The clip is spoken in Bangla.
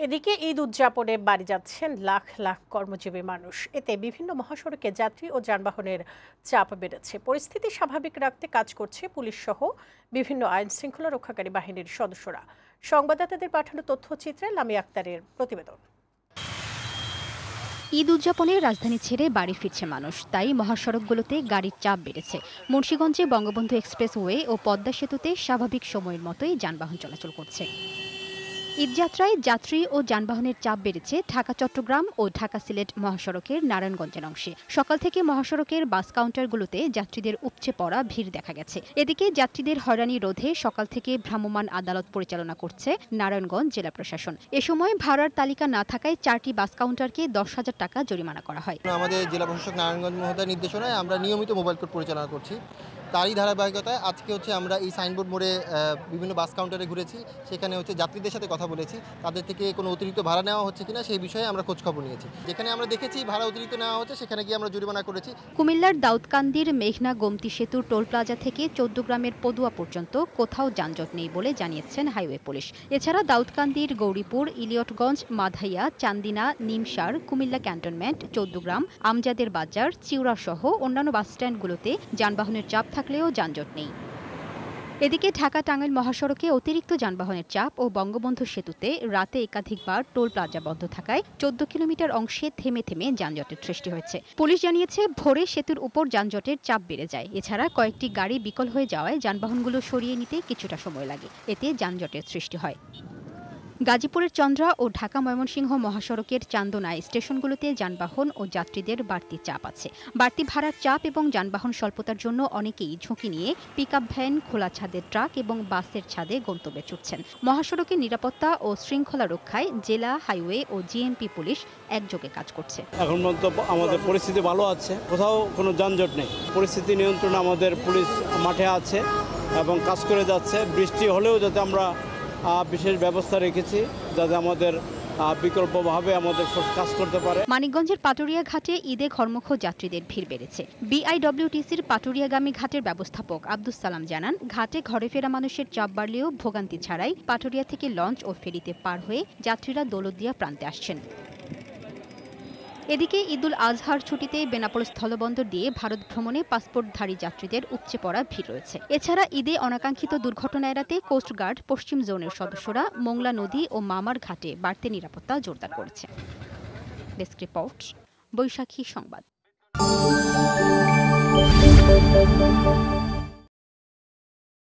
এদিকে ঈদ উদযাপনে বাড়ি যাচ্ছেন লাখ লাখ কর্মজীবী মানুষ। এতে বিভিন্ন মহাসড়কে যাত্রী ও যানবাহনের চাপ বেড়েছে। পরিস্থিতি স্বাভাবিক রাখতে কাজ করছে পুলিশ সহ বিভিন্ন আইন শৃঙ্খলা রক্ষাকারী বাহিনীর সদস্যরা। সংবাদদাতাদের পাঠানো তথ্যচিত্রে লামি আক্তারের প্রতিবেদন। ঈদ উদযাপনে রাজধানী ছেড়ে বাড়ি ফিরছে মানুষ, তাই মহাসড়কগুলোতে গাড়ির চাপ বেড়েছে। মুন্সিগঞ্জে বঙ্গবন্ধু এক্সপ্রেসওয়ে ও পদ্মা সেতুতে স্বাভাবিক সময়ের মতোই যানবাহন চলাচল করছে। ঈদযাত্রায় যাত্রী ও যানবাহনের চাপ বেড়েছে ঢাকা চট্টগ্রাম ও ঢাকা সিলেট মহাসড়কের নারায়ণগঞ্জের অংশে। সকাল থেকে মহাসড়কের বাস কাউন্টারগুলোতে যাত্রীদের উপচে পড়া ভিড় দেখা গেছে। এদিকে যাত্রীদের হয়রানি রোধে সকাল থেকে ভ্রাম্যমাণ আদালত পরিচালনা করছে নারায়ণগঞ্জ জেলা প্রশাসন। এ সময় ভাড়ার তালিকা না থাকায় 4টি বাস কাউন্টারকে 10,000 টাকা জরিমানা করা হয়। আমাদের জেলা প্রশাসক নারায়ণগঞ্জ মহোদয়ের নির্দেশনায় আমরা নিয়মিত মোবাইল কোর্ট পরিচালনা করছি। তারই ধারাবাহিকতায় আজকে আমরা এই সাইনবোর্ড মোড়ে বিভিন্ন বাস কাউন্টারে ঘুরেছি। সেখানে যাত্রীদের সাথে কথা বলেছি, তাদের থেকে কোনো অতিরিক্ত ভাড়া নেওয়া হচ্ছে কিনা সেই বিষয়ে আমরা খোঁজখবর নিয়েছি। যেখানে আমরা দেখেছি ভাড়া অতিরিক্ত নেওয়া হচ্ছে, সেখানে গিয়ে আমরা জরিমানা করেছি। কুমিল্লার দাউদকান্দির মেঘনা গোমতি সেতুর টোল প্লাজা থেকে 14 গ্রামের পদুয়া পর্যন্ত কোথাও যানজট নেই বলে জানিয়েছেন হাইওয়ে পুলিশ। এছাড়া দাউদকান্দির গৌরীপুর, ইলিয়টগঞ্জ, মাধাইয়া, চান্দিনা, নিমসার, কুমিল্লা ক্যান্টনমেন্ট, 14 গ্রাম, আমজাদের বাজার, চিউড়া সহ অন্যান্য বাসস্ট্যান্ডগুলোতে যানবাহনের চাপ থাকলেও যানজট নেই। এদিকে ঢাকা টাঙ্গাইল মহাসড়কে অতিরিক্ত যানবাহনের চাপ ও বঙ্গবন্ধু সেতুতে রাতে একাধিকবার টোল প্লাজা বন্ধ থাকায় 14 কিলোমিটার অংশে থেমে থেমে যানজটের সৃষ্টি হয়েছে। পুলিশ জানিয়েছে, ভোরে সেতুর উপর যানজটের চাপ বেড়ে যায়। এছাড়া কয়েকটি গাড়ি বিকল হয়ে যাওয়ায় যানবাহনগুলো সরিয়ে নিতে কিছুটা সময় লাগে, এতে যানজটের সৃষ্টি হয়। গাজীপুরের চন্দ্রা ও ঢাকা ময়মনসিংহ মহাসড়কের চান্দনায় স্টেশনগুলোতে যানবাহন ও যাত্রীদের বাড়তি চাপ আছে। বাড়তি ভাড়ার চাপ এবং যানবাহন স্বল্পতার জন্য অনেকেই ঝুঁকি নিয়ে পিকআপ ভ্যান, খোলা ছাদের ট্রাক এবং বাসের ছাদে গন্তব্যে ছুটছেন। মহাসড়কের নিরাপত্তা ও শৃঙ্খলা রক্ষায় জেলা, হাইওয়ে ও জিএমপি পুলিশ একযোগে কাজ করছে। এখন পর্যন্ত আমাদের পরিস্থিতি ভালো আছে, কোথাও কোনো যানজট নেই। পরিস্থিতি নিয়ন্ত্রণে আমাদের পুলিশ মাঠে আছে এবং কাজ করে যাচ্ছে। বৃষ্টি হলেও যাতে আমরা বিশেষ ব্যবস্থা রেখেছি, যাতে আমাদের বিকল্পভাবে আমাদের কাজ করতে পারে। মানিকগঞ্জের পাটুরিয়া ঘাটে ঈদে ঘরমুখ যাত্রীদের ভিড় বেড়েছে। বিআইডব্লিউটিসির পাটুরিয়াগামী ঘাটের ব্যবস্থাপক আব্দুস সালাম জানান, ঘাটে ঘরে ফেরা মানুষের চাপ বাড়লেও ভোগান্তি ছাড়াই পাটুরিয়া থেকে লঞ্চ ও ফেরিতে পার হয়ে যাত্রীরা দৌলতদিয়া প্রান্তে আসছেন। এদিকে ঈদুল আজহার ছুটিতে বেনাপোল স্থলবন্দর দিয়ে ভারত ভ্রমণে পাসপোর্টধারী যাত্রীদের উপচে পড়া ভিড় রয়েছে। এছাড়া ঈদে অনাকাঙ্ক্ষিত দুর্ঘটনা এড়াতে কোস্টগার্ড পশ্চিম জোনের সদস্যরা মোংলা নদী ও মামার ঘাটে বাড়তি নিরাপত্তা জোরদার করেছে। ডেস্ক রিপোর্ট, বৈশাখী সংবাদ।